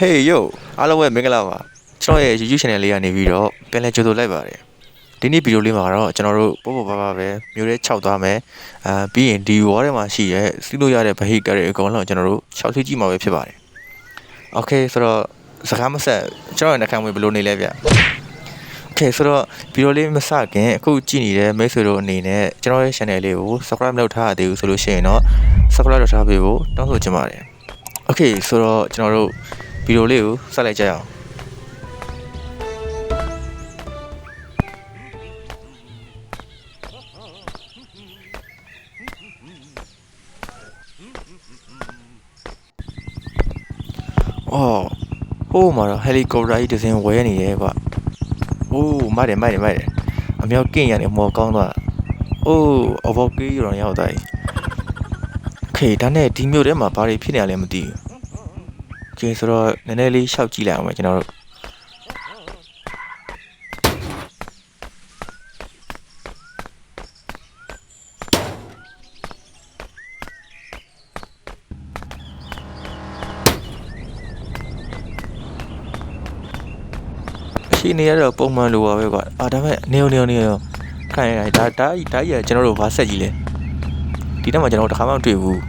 Hey yo အားလုံးပဲမင်္ဂလာပါကျွန်တော်ရဲ့ YouTube channel လေးကနေပြီးတော့ပြန်လည်ကြိုဆိုလိုက်ပါတယ်ဒီနေ့ဗီဒီယိုလေးမှာတော့ကျွန်တော်တို့ပို့ပါပါပဲမျိုးရဲ6သွားမယ်ပြီးရင်ဒီဝါးထဲမှာရှိတဲ့စီးလို့ရတဲ့ဗဟိကတွေအကုန်လုံးကျွန်တော်တို့6စီးကြည့်မှာပဲဖြစ်ပါတယ် Okay ဆိုတော့စကားမဆက်ကျွန်တော်ရဲ့နှခမ်းဝင်ဘယ်လိုနေလဲဗျ Okay ဆိုတော့ဗီဒီယိုလေးမစခင်အခုကြည့်နေတဲ့မိတ်ဆွေတို့အနေနဲ့ကျွန်တော်ရဲ့ channel လေးကို subscribe လုပ်ထားရသေးဘူးဆိုလို့ရှိရင်တော့ subscribe လုပ်ထားပေးဖို့တောင်းဆိုချင်ပါတယ် Okay ဆိုတော့ကျွန်တော်တို့ဗီဒီယိုလေးကိုဆက်လိုက်ကြရအောင်အော်ဟိုးမှာတော့ဟယ်လီကော်ပတာကြီးတစ်စင်းဝဲနေတယ်ကွာအိုးမိုက်တယ်အမြောက်ကင့်ရနေမော်ကောင်းသွားအိုးအဘော်ကေးရောင်ရောက်သွားပြီခေဒါနဲ့ဒီမျိုးထဲမှာဘာတွေဖြစ်နေရလဲမသိဘူးကျေဆိုတော့နည်းနည်းလေးရှောက်ကြည့်လိုက်အောင်မယ်ကျွန်တော်တို့ရှိနေရတော့ပုံမှန်လိုပါပဲကွာဒါပေမဲ့နေရောခိုင်ဒါကြီးကျွန်တော်တို့ဘာဆက်ကြီးလဲဒီတက်မှာကျွန်တော်တို့တစ်ခါမှမတွေ့ဘူး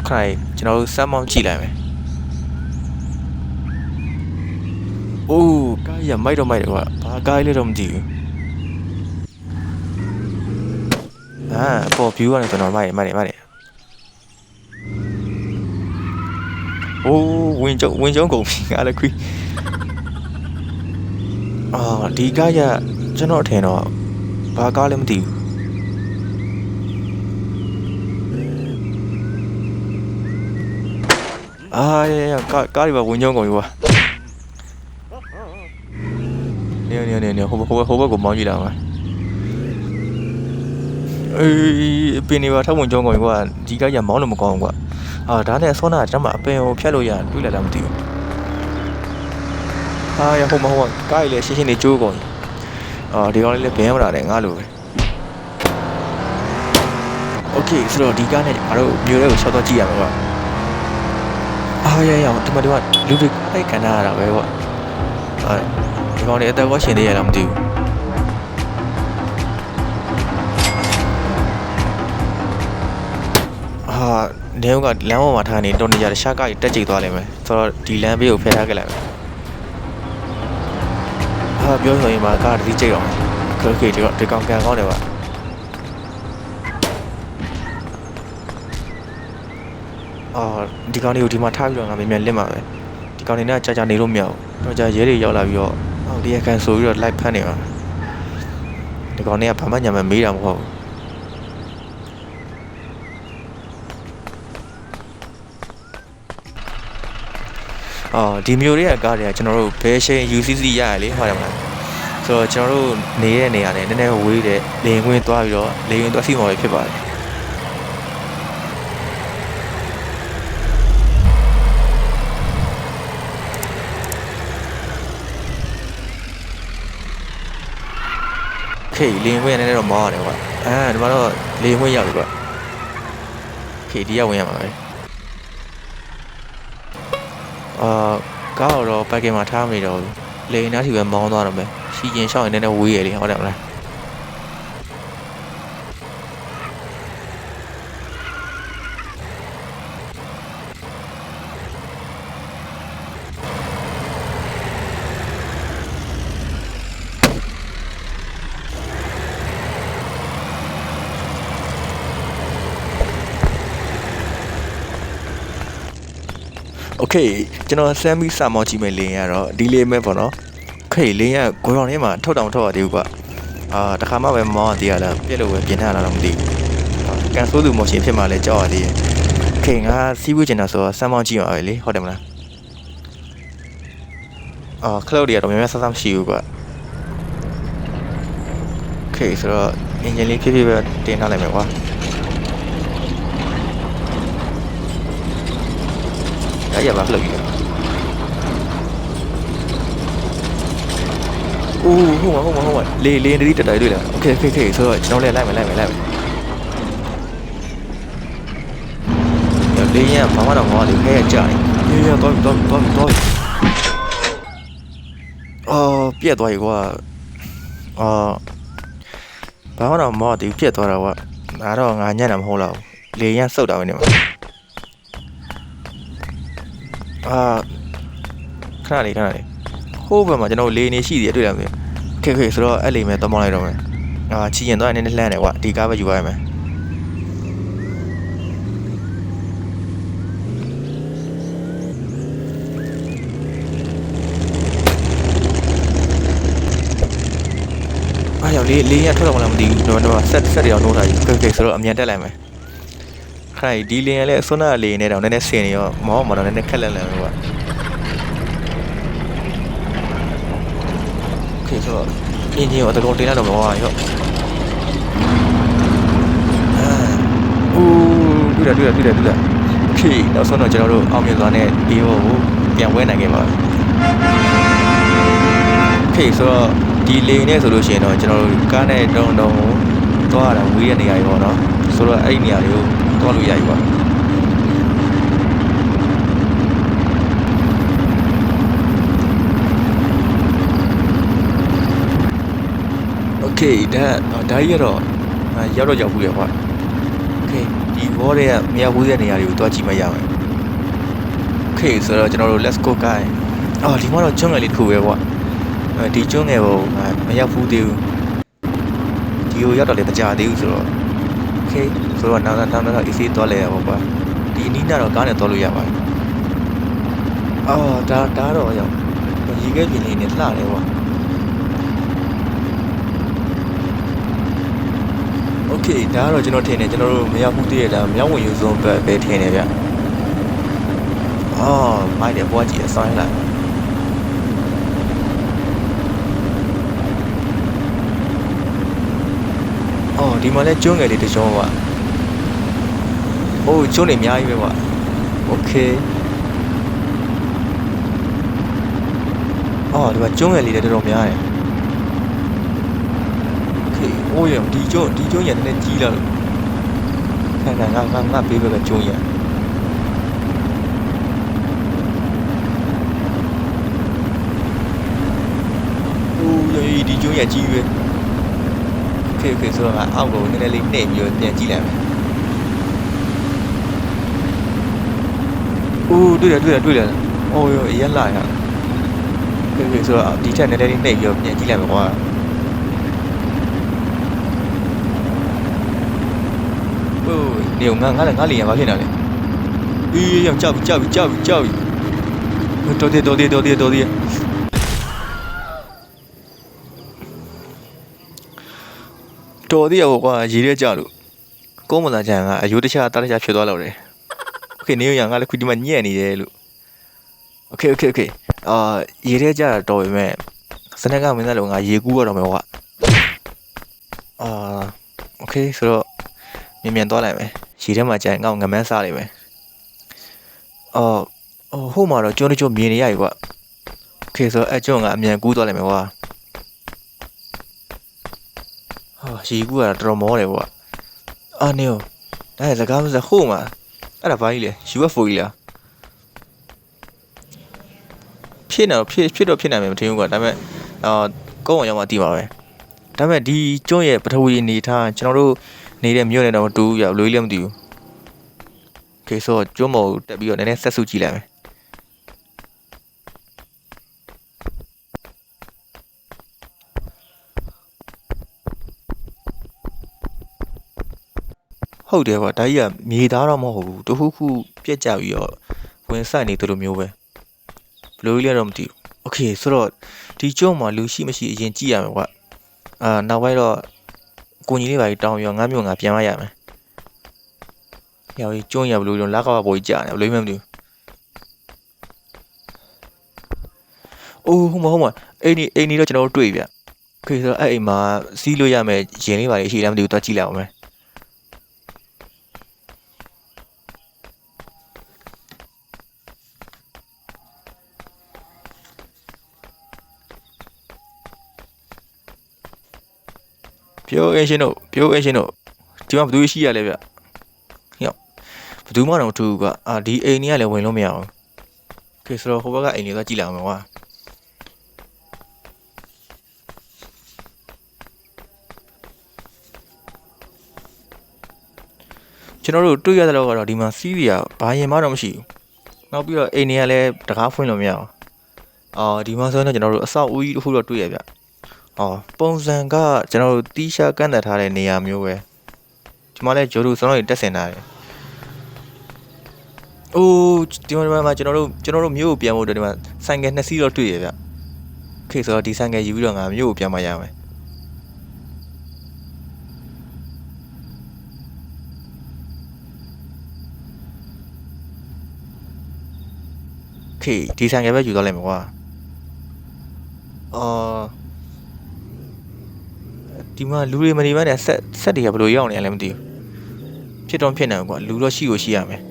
ခိုင်ကျွန်တော်တို့စမ်းမောင်းကြည့်လိုက်မယ်အိုးကားရမိုက်တယ်ကွာဘာကားလေးတော့မသိဘူးပေါ် view ကနေကျွန်တော်မိုက်တယ်အိုးဝင်ကျုံကုန်ပြီအားလည်းခွီးဒီကားရကျွန်တော်ထင်တော့ဘာကားလည်းမသိဘူးကားတွေပါဝင်ကျုံကုန်ပြီကွာနေဟိုဘက်ကိုမောင်းကြည့်လာမှာပင်နေပါထောက်ဝင်ကျုံကုန်ပြီကွာဒီကားရမောင်းလို့မကောင်းဘူးကွာဒါနဲ့ဆောနာတမ်းမှာအပင်ကိုဖြတ်လို့ရတွေးလိုက်လားမသိဘူးရဟိုမှာကားကြီးလည်းရှင်းနေကျိုးကုန်ဒီကောင်လေးလည်းဘင်းမလာတယ်ငါလိုပဲโอเคဆိုတော့ဒီကားနဲ့ငါတို့မျိုးလေးကိုရှော့တော့ကြည့်ရမှာကွာရဒီမှာလူတွေအဲ့ကန်နာရတာပဲကွာဒီကောင်လေးအသက်ကောရှင်သေးရလားမသိဘူးနေကလမ်းပေါ်မှာထားနေတော်နေကြတဲ့ရှားကားကြီးတက်ကြိတ်သွားလိမ့်မယ်ဆိုတော့ဒီလမ်းဘေးကိုဖယ်ထားခဲ့လိုက်မယ်ပြောဆိုရင်မှာကားတစ်စီးကြိတ်အောင်โอเคဒီကောင်ကန်ကောင်းတယ်ကွာဒီကောင်လေးကိုဒီမှာထားပြီးတော့ငါမြန်လစ်မှာပဲဒီကောင်လေးနဲ့ကြာနေလို့မရဘူးတော့ကြာရဲတွေရောက်လာပြီးတော့ဒီရကန်ဆိုပြီးတော့လိုက်ဖမ်းနေမှာဒီကောင်လေးကဘာမှညာမမေးတာမဟုတ်ဘူးဒီမျိုးတွေကကားတွေကကျွန်တော်တို့ဘယ်ချိန် UCC ရရလေဟုတ်တယ်မလားဆိုတော့ကျွန်တော်တို့နေတဲ့နေရာနဲ့နည်းနည်းဝေးတဲ့လေရင်ခွင်းသွားပြီးတော့လေရင်သွားစီမှာပဲဖြစ်ပါတယ်လေရင်ခွင်းနည်းနည်းတော့မောင်းရတယ်ကွာဒီမှာတော့လေရင်ခွင်းရောက်ပြီကွာဒီရောက်ဝင်ရမှာပဲကားတော့ပိုက်ကင်မှာထားမိတော့လေရင်သားစီပဲမောင်းသွားတော့မယ်စီကျင်ရှောင်းရင်နည်းနည်းဝေးရလေဟုတ်တယ်မလားโอเคကျွန်တော်ဆမ်းပြီးစာမောင်းကြည့်မယ်လေရင်ကတော့ဒီလေးမဲ့ပေါ့နော်လေရင်ကကိုရောင်ထဲမှာထုတ်ရသေးဘူးကွာတခါမှပဲမောင်းရသေးရလားပြက်လို့ပဲပြင်ထားလာတော့မသိဘူးကန်ဆိုးသူမော်ရှင်ဖြစ်မှလည်းကြောက်ရသေးတယ်ငါစီးဝေးကျင်တာဆိုတော့ဆမ်းမောင်းကြည့်ပါပဲလေဟုတ်တယ်မလားခလုတ်တွေကတော့များဆမ်းမရှိဘူးကွာဆိုတော့အင်ဂျင်လေးဖြည်းဖြည်းပဲတင်ထားလိုက်မယ်ကွာအဲ့ရပါခလုတ်ကြီးဟုတ်ပါလေတတိတက်တွေ့လားโอเคဆိုတော့ကျွန်တော်လည်းလိုက်မယ်လေရင်ဘာမှတော့မဟုတ်ဘူးခဲရကြာနေ耶，多，别多一个，ဘာမှတော့မဟုတ်ဘူးပြက်သွားတာကွာငါတော့ငါညံ့တာမဟုတ်တော့လေရန်စုတ်တာပဲနေမှာခဏလေးဟိုးဘက်မှာကျွန်တော်လေနေရှိသေးတယ်တွေ့လားမသိခေဆိုတော့အဲ့လိမ်မဲ့တော့မောင်းလိုက်တော့မယ်ချီရင်တော့နည်းနည်းလှမ်းတယ်ကွာဒီကားပဲယူပါရမယ်ရောက်လေးရထွက်တော့မလားမသိဘူးတော့ဆက်ရအောင်နှိုးထားကြီးခေဆိုတော့အမြန်တက်လိုက်မယ်ခိုင်ဒီလင်းရလဲဆွမ်းနာလေးနဲ့တော့နည်းနည်းဆင်နေရောမောင်းမှာတော့နည်းနည်းခက်လန့်ပဲကွာခေဆိုတော့အင်းကြီးရောတကုံတင်လာတော့မောင်းရောတွေ့တာခေနောက်ဆုံးတော့ကျွန်တော်တို့အောင်မြင်စွာနဲ့ဒီဟိုကိုပြန်ဝဲနိုင်ခဲ့ပါခေဆိုတော့ဒီလေနဲ့ဆိုလို့ရှိရင်တော့ကျွန်တော်တို့ကားနဲ့တုံကိုသွားရတာဝေးတဲ့နေရာကြီးပေါ့နော်ဆိုတော့အဲ့ဒီနေရာတွေကိုသွားလို့ရပြီပေါ့โอเคဒါကြီးကတော့ရောက်ဘူးလေကွာโอเคဒီဘောတွေကမရဘူးတဲ့နေရာတွေကိုသွားကြည့်မှရမယ်โอเคဆိုတော့ကျွန်တော်တို့ let's go guy ဒီမှာတော့ကျွန်းငယ်လေးတစ်ခုပဲကွာဒီကျွန်းငယ်ကိုမရောက်ဘူးသေးဘူးဒီကိုရောက်တော့လည်းမကြသေးဘူးဆိုတော့โอเคဆိုတော့နောက် easy သွားလဲရပါကွာဒီအနီးနားတော့ကားနဲ့သွားလို့ရပါတယ်ဒါတော့ရောက်ရေခဲပြင်လေးနဲ့လှတယ်ကွာโอเคဒါကတော့ကျွန်တော်ထင်တယ်ကျွန်တော်တို့မရောက်ဘူးသေးရတာမြောက်ဝင်ယူဆုံးပဲထင်တယ်ဗျမိုက်တယ်ဘွားကြီးအဆိုင်လိုက်ဒီမှာလဲကျွန်းငယ်လေးတစ်ကျွန်းကွာကျွန်းနေအများကြီးပဲကွာโอเคဒီမှာကျွန်းငယ်လေးတွေတော်တော်များတယ်โอเคရဒီကျွန်းရနည်းနည်းကြီးလာလို့ငါပေးပဲကကျွန်းရဒီကျွန်းရကြီးပဲโอเคဆိုတော့ငါအောက်ကိုနည်းနည်းလေးနှိမ့်ပြီးတော့ပြန်ကြည့်လိုက်မယ်တွေ့တယ်အရင်လာရโอเคဆိုတော့ဒီထက်နည်းနည်းလေးနှိမ့်ပြီးတော့ပြန်ကြည့်လိုက်မယ်ကွာနေငါလေရဘာဖြစ်နေလဲရောက်ကြောက်ပြီတော်သေးရောကွာရေထဲကြလို့ကုန်းမသာကြံကအယိုးတခြားတားတခြားဖြစ်သွားတော့တယ်โอเคနေရငါလည်းခုဒီမှာညံ့နေတယ်လို့โอเคရေထဲကြတာတော်ပြီမဲ့စနက်ကမင်းသားလုံးငါရေကူးရတော့မယ်ကွာโอเคဆိုတော့မြန်သွားလိုက်မယ်ရေထဲမှာကြံငါ့ငမန်းစားလိုက်မယ်ဟိုမှာတော့ကျွန်းမြင်နေရပြီကွာโอเคဆိုတော့အကျွန်းကအမြန်ကူးသွားလိုက်မယ်ကွာရေကူးရတာတော်မောတယ်ကွာနေရောဒါစကားမစဟိုမှာအဲ့ဒါဘာကြီးလဲ UFO ကြီးလားဖြစ်နိုင်မယ်မထင်ဘူးကွာဒါပေမဲ့ကုန်းအောင်ရောက်မှတည်ပါပဲဒါပေမဲ့ဒီကျွန်းရဲ့ပထဝီအနေထားကျွန်တော်တို့နေတဲ့မြို့နဲ့တော့မတူဘူးရဘယ်လိုလဲမသိဘူးโอเคဆိုတော့ကျွန်းမော်တက်ပြီးတော့နည်းနည်းဆက်စုကြည့်လိုက်မယ်ဟုတ်တယ်ကွာဒါကြီးကမြေသားတော့မဟုတ်ဘူးတခုပြက်ကြပြီးတော့ဝင်ဆိုင်နေသလိုမျိုးပဲဘယ်လိုလဲတော့မသိဘူးโอเคဆိုတော့ဒီကျွန်းမှာလူရှိမရှိအရင်ကြည့်ရမယ်ကွာနောက်ပိုင်းတော့ကိုကြီးလေးပါတောင်းပြီးတော့ငါမျိုးငါပြန်မရမယ်ရောက်ကြီးကျွန်းရဘယ်လိုလဲလက်ကပေါ်ကြီးကြာနေဘယ်လိုမှမသိဘူးဟုတ်မှာအိမ်ကြီးတော့ကျွန်တော်တို့တွေ့ဗျโอเคဆိုတော့အဲ့အိမ်မှာစီးလို့ရမယ်ရင်လေးပါလေရှိတယ်မသိဘူးတော့ကြည့်လိုက်အောင်မယ်ပြောအင်းရှင်းတို့ဒီမှာဘယ်သူရှိရလဲဗျဟေ့ဘယ်သူမှတော့မထူးဘူးကွာဒီအိမ်ကြီးကလည်းဝင်လို့မရအောင် Okay ဆိုတော့ဟိုဘက်ကအိမ်လေးသွားကြည့်လိုက်အောင်ကွာကျွန်တော်တို့တွေ့ရတဲ့လောက်ကတော့ဒီမှာစီးရီယာဘာရင်မှတော့မရှိဘူးနောက်ပြီးတော့အိမ်တွေကလည်းတကားဖွင့်လို့မရအောင်ဒီမှာဆိုတော့ကျွန်တော်တို့အဆောက်အဦကြီးတစ်ခုတော့တွေ့ရဗျပုံစံကကျွန်တော်တို့တီးရှားကန့်သက်ထားတဲ့နေရာမျိုးပဲဒီမှာလည်းဂျိုဒူစလုံးတွေတက်ဆင်ထားတယ်အိုးဒီမှာကျွန်တော်တို့မြို့ကိုပြန်ဖို့အတွက်ဒီမှာဆိုင်ကယ်2စီးတော့တွေ့ရဗျခေဆိုတော့ဒီဆိုင်ကယ်ယူပြီးတော့ငါမြို့ကိုပြန်မရမယ်ခေဒီဆိုင်ကယ်ပဲယူသွားလိုက်မှာကွာဒီမှာလူတွေမနေဘဲနဲ့ဆက်တွေကဘယ်လိုရောက်နေရလဲမသိဘူးဖြစ်တော့ဖြစ်နေကွာလူတော့ရှိရမယ်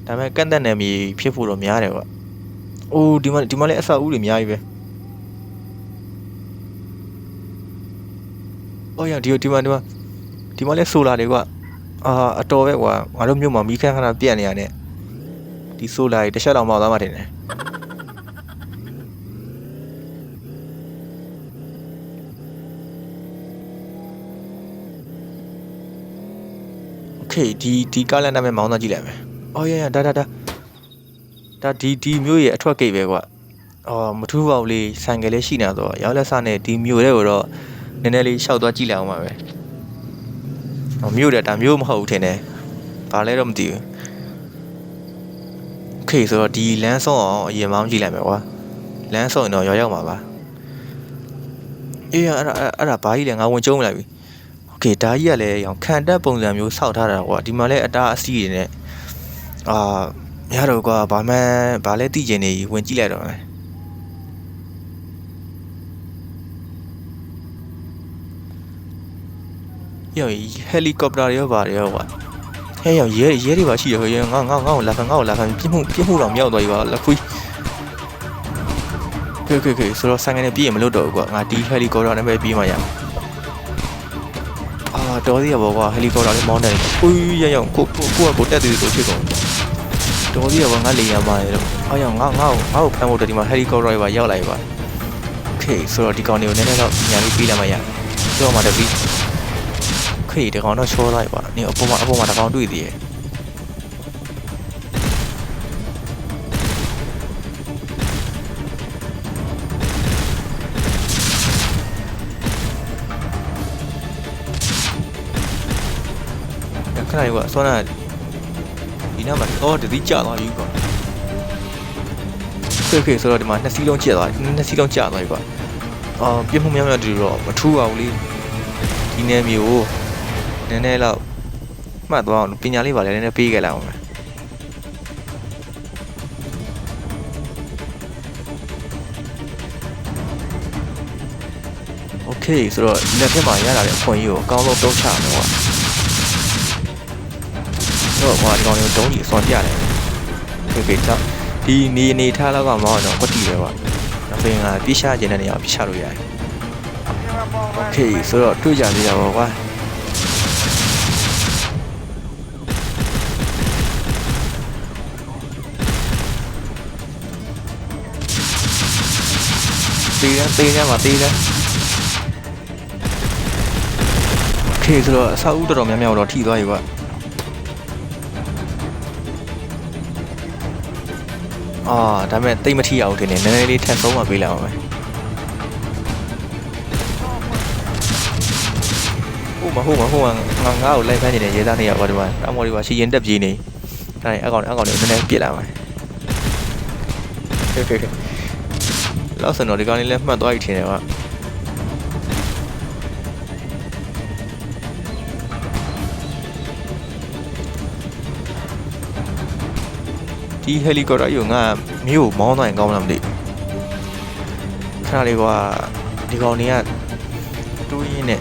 ဒါပေမဲ့ကန့်သက်နယ်မြေဖြစ်ဖို့တော့များတယ်ကွာအိုးဒီမှာလည်းအဆောက်အဦတွေအများကြီးပဲအော်ရဒီမှာလည်းဆိုလာတွေကွာအတော်ပဲကွာငါတို့မြို့မှာမီးခန်းခဏပြတ်နေရတယ်ဒီဆိုလာတွေတစ်ချက်တော့မောက်သွားမှထင်တယ်โอเคဒီကားလမ်းနားမဲ့မောင်းသွားကြည့်လိုက်မယ်အော်ရဒါဒီမျိုးရဲ့အထွက်ဂိတ်ပဲကွာမထူးပါဘူးလေဆိုင်ကယ်လေးရှိနေတော့ရောက်လက်စနဲ့ဒီမျိုးတွေကိုတော့နည်းနည်းလေးရှောက်သွားကြည့်လိုက်အောင်ပါပဲမျိုးတဲ့ဒါမျိုးမဟုတ်ဘူးထင်တယ်ဘာလဲတော့မသိဘူးโอเคဆိုတော့ဒီလမ်းဆုံးအောင်အရင်မောင်းကြည့်လိုက်မယ်ကွာလမ်းဆုံးရင်တော့ရောက်မှာပါအေးအဲ့ဒါဘာကြီးလဲငါဝင်ကျုံးလိုက်ပြီโอเคဒါကြီးကလည်းရောင်ခံတက်ပုံစံမျိုးစောက်ထားတာကွာဒီမှာလည်းအတားအဆီးတွေနဲ့ရတော့ကွာဘာလဲသိကျင်နေဝင်ကြည့်လိုက်တော့မယ်ယောဟယ်လီကော်ပတာတွေရောပါတယ်ကွာဟဲ့ရဲတွေပါရှိရခေငါ့ကိုလာဖန်ပြစ်မှုတော့မြောက်သွားပြီပါလက်ခွေးခေဆိုတော့ဆိုင်ကနေပြေးရင်မလို့တော့ဘူးကွာငါဒီဟယ်လီကော်ပတာနဲ့ပဲပြေးမှရတော်သေးရပါကွာဟယ်လီကော်ပတာလေးမောင်းတယ်ကိုတက်သေးဆိုဖြစ်ကုန်တော်သေးရပါငါလေယာဉ်မှာလေတော့ငါ့ကိုဖမ်းဖို့တဒီမှာဟယ်လီကော်ပတာတွေပါရောက်လာပြီပါโอเคဆိုတော့ဒီကောင်တွေကိုနည်းနည်းတော့ညာလေးပြေးလိုက်မှရပြောမှတပီးခေဒီကောင်တော့ချောလိုက်ပါနေအပေါ်မှာတကောင်တွေ့သေးရဲ့ခဏလေးကွာဆောနာဒီနားမှာတတိကျသွားပြီကွာခေဆိုတော့ဒီမှာ2စီးလုံးကျသွားပြီကွာပြစ်မှုများတူတော့မထူးပါဘူးလေဒီနယ်မျိုးနည်းနည်းတော့မှတ်သွားအောင်ပညာလေးပါလေနည်းနည်းပေးခဲ့လိုက်အောင်โอเคဆိုတော့လက်ထက်မှာရလာတဲ့အခွင့်အရေးကိုအကောင်းဆုံးတုံးချမယ်ကွာတော့ဒီကောင်လေးတုံးကြီးအစွန်ပြတယ်ခေတော့ဒီနေထားတော့ကမောင်းတော့ဟုတ်တယ်ပဲကွာအဖေကပြချခြင်းတဲ့နေရာပြချလို့ရတယ်โอเคဆိုတော့တွေ့ကြသေးတာပေါ့ကွာတေးရမှာတေးတယ်โอเคဆိုတော့အဆောက်အဦတော်တော်များများတော့ထိသွားပြီကွာဒါပေမဲ့တိတ်မထိအောင်ထင်တယ်နည်းနည်းလေးထပ်ဆုံးမှပေးလိုက်အောင်ပဲဟုတ်မှာငါ့ကိုလိုက်ဖမ်းနေတဲ့ရဲသားနေရပါဒီမှာအမော်ဒီပါရှီရင်တက်ပြေးနေဒါနဲ့အကောင်လေးနည်းနည်းပြစ်လာမယ်ခေလောက်စံတော့ဒီကောင်လေးလည်းမှတ်သွားပြီထင်တယ်ကွာဒီဟယ်လီကော်ပတာယူငါမြို့မောင်းသွားရင်ကောင်းလားမသိခဏလေးကွာဒီကောင်တွေကတူးရင်းနဲ့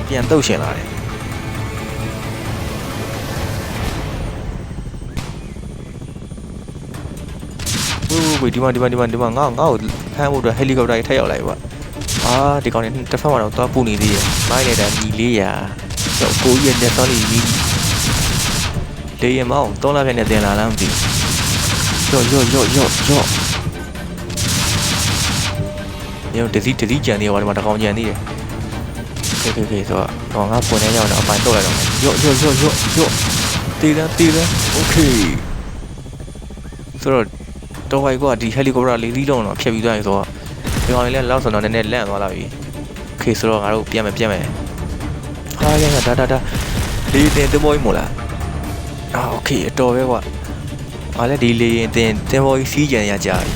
ပြန်တုတ်ရှင်လာတယ်ဝေးဒီမှာငါ့ကိုဖမ်းဖို့အတွက်ဟယ်လီကော်ပတာကြီးထပ်ရောက်လာပြီကွာဒီကောင်တွေတစ်ဖက်မှာတော့သွားပူနေသေးရဲ့မိုင်းနေတာညီ400တော့ကိုကြီးရဲ့လက်စောလေးကြီးလေရင်မောင်း3လပြည့်နဲ့တင်လာလားမသိဘူး ရော့ညတစီကြံနေရောဒီမှာတကောင်ကြံနေတယ်โอเคဆိုတော့ငါပွင့်နေရအောင်အပိုင်တော့လိုက်တော့ရော့တေးတယ်โอเคဆိုတော့တော့ဟိုက်ကဒီဟယ်လီကော်ပတာလေးလုံးတော့ဖြတ်ပြီးသွားရင်ဆိုတော့ဒီကောင်လေးလည်းလောက်ဆိုတော့နည်းနည်းလန့်သွားလာပြီโอเคဆိုတော့ငါတို့ပြန်မယ်ဟာရဒါလေးတင်သမောကြီးမို့လားโอเคအတော်ပဲကွာငါလည်းဒီလေးရင်တင်သမောကြီးစီးကြံရကြပြီ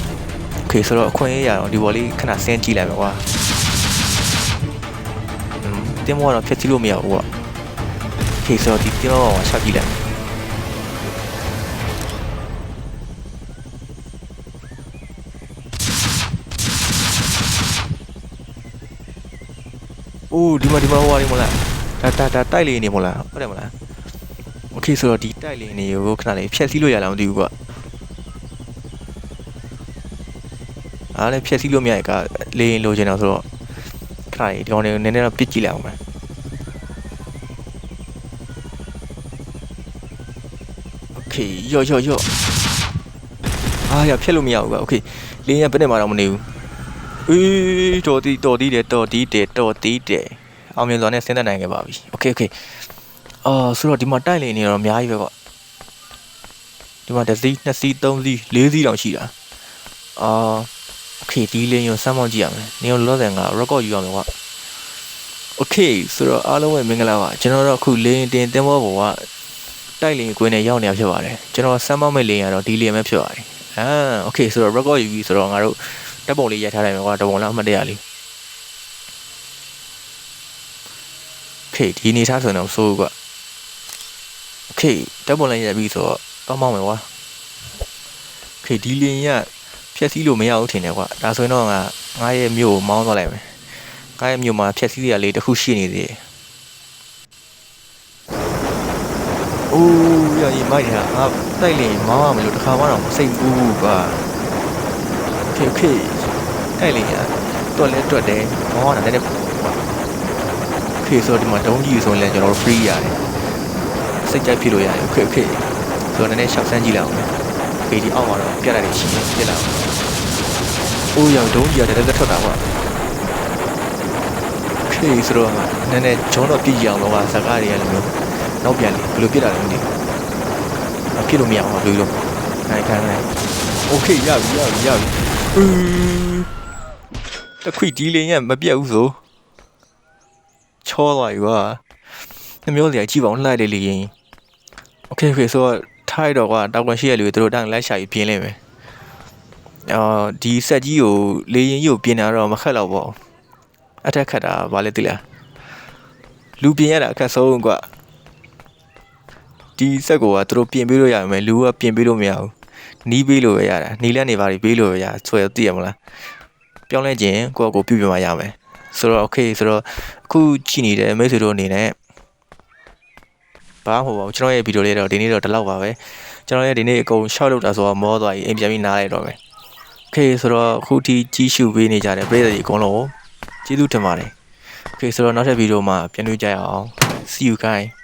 โอเคဆိုတော့အခွင့်အရေးရတော့ဒီဘော်လေးခဏဆင်းကြည့်လိုက်မယ်ကွာတင်မောတော့ဖြတ်ကြည့်လို့မရဘူးကွာโอเคဆိုတော့ဒီတင်မောကရှောက်ကြည့်လိုက်အိုးဒီမှာဟိုဟာလေးမလားဒါတိုက်လေးနေမလားဟုတ်တယ်မလားโอเคဆိုတော့ဒီတိုက်လေးနေကိုခဏလေးဖြတ်စည်းလို့ရလားမသိဘူးကွာအားလည်းဖြတ်စည်းလို့မရကလေးရင်လိုချင်တော့ဆိုတော့ခဏလေးဒီကောင်လေးနည်းနည်းတော့ပစ်ကြည့်လိုက်အောင်မယ်โอเคရော့အားရဖြတ်လို့မရဘူးကွာโอเคလေးရင်ဘယ်နဲ့မှတော့မနေဘူးအေးတော်တီးတယ်အောင်မြင်စွာနဲ့ဆင်းသက်နိုင်ခဲ့ပါပြီโอเคဆိုတော့ဒီမှာတိုက်လေနေတော့အများကြီးပဲကွာဒီမှာတစ်စီးနှစ်စီးသုံးစီးလေးစီးတောင်ရှိတာโอเคဒီလေးရောစမ်းမောင်းကြည့်ရမယ်နေရောလောဆယ်က record ယူရမယ်ကွာโอเคဆိုတော့အားလုံးပဲမင်္ဂလာပါကျွန်တော်တို့အခုလေးတင်သင်္ဘောပေါ်ကတိုက်လေကွင်းနဲ့ရောက်နေရဖြစ်ပါတယ်ကျွန်တော်စမ်းမောင်းမဲ့လေးရတော့ဒီလေးပဲဖြစ်ပါတယ်โอเคဆိုတော့ record ယူပြီးဆိုတော့ငါတို့တက်ပုံလေးရိုက်ထားလိုက်မယ်ကွာတပုံလောက်အမှတ်တရလေးโอเคဒီနေသားဆိုတော့ဆိုးကွာโอเคတက်ပုံလေးရိုက်ပြီးဆိုတော့တောင်းမောင်းမယ်ကွာโอเคဒီလင်းရဖြက်စီးလို့မရဘူးထင်တယ်ကွာဒါဆိုရင်တော့ငါရဲ့မြို့ကိုမောင်းသွားလိုက်မယ်ငါရဲ့မြို့မှာဖြက်စီးရလေးတစ်ခုရှိနေသေးတယ်အိုးရည်မိုက်တာငါတိုက်လင်းမောင်းရမလို့တစ်ခါမှတော့မစိတ်ဘူးကွာโอเคတိုက်လင်းရတွက်လဲတွက်တယ်မောင်းရတာလည်းကွာโอเคဆိုတော့ဒီမှာဒုံးကြီးဆိုရင်လည်းကျွန်တော်တို့ free ရတယ်စိတ်ကြိုက်ဖြစ်လို့ရတယ်โอเคဆိုတော့နည်းနည်းရှောက်ဆန်းကြည့်လိုက်အောင်ဒီအောက်မှာတော့ပြတ်လိုက်ရှိရင်ပြစ်လိုက်အောင်အိုးရောင်ဒုံးကြီးရတယ်တက်ထွက်တာကွာโอเคဆိုတော့နည်းနည်းဂျုံတော့ပြည့်ကြအောင်တော့စကားတွေကလည်းမျိုးနောက်ပြန်လေဘယ်လိုပြစ်တာလဲမသိဘူးပြစ်လို့မရအောင်ဘယ်လိုလုပ်ခိုင်းโอเคရပြီတခွိဒီလင်းရမပြတ်ဘူးဆိုချောသွားပြီကွာနှမျိုးစရာကြည့်ပါအောင်လှလိုက်တယ်လေရင်โอเคဆိုတော့ထိုက်တော့ကွာတောက်ကွန်ရှိရလူတို့တန်းလိုက်ရှာပြီးပြင်းလိုက်မယ်ဒီဆက်ကြီးကိုလေရင်ကြီးကိုပြင်တာတော့မခက်တော့ပေါ့အထက်ခက်တာဗာလဲသိလားလူပြင်ရတာအခက်ဆုံးကွာဒီဆက်ကိုကတို့ပြင်ပေးလို့ရမယ်လူကပြင်ပေးလို့မရဘူးနီးပေးလို့ပဲရတာနီးလက်နေပါပြီးပေးလို့ပဲရဆွဲသိရမလားပြောင်းလဲခြင်းကိုပြုတ်ပြမရမယ်ဆိုတော့โอเคဆိုတော့အခုကြည့်နေတဲ့မိတ်ဆွေတို့အနေနဲ့ဘာမှမဟုတ်ပါဘူးကျွန်တော်ရဲ့ဗီဒီယိုလေးတော့ဒီနေ့တော့ဒီလောက်ပါပဲကျွန်တော်ရဲ့ဒီနေ့အကုန်ရှောက်လုပ်တာဆိုတော့မောသွားပြီအိမ်ပြန်ပြီးနားလိုက်တော့မယ်โอเคဆိုတော့အခုထိကြီးရှုပေးနေကြတဲ့ပရိသတ်ကြီးအကုန်လုံးကျေးဇူးတင်ပါတယ်โอเคဆိုတော့နောက်ထပ်ဗီဒီယိုမှာပြန်တွေ့ကြရအောင် see you guys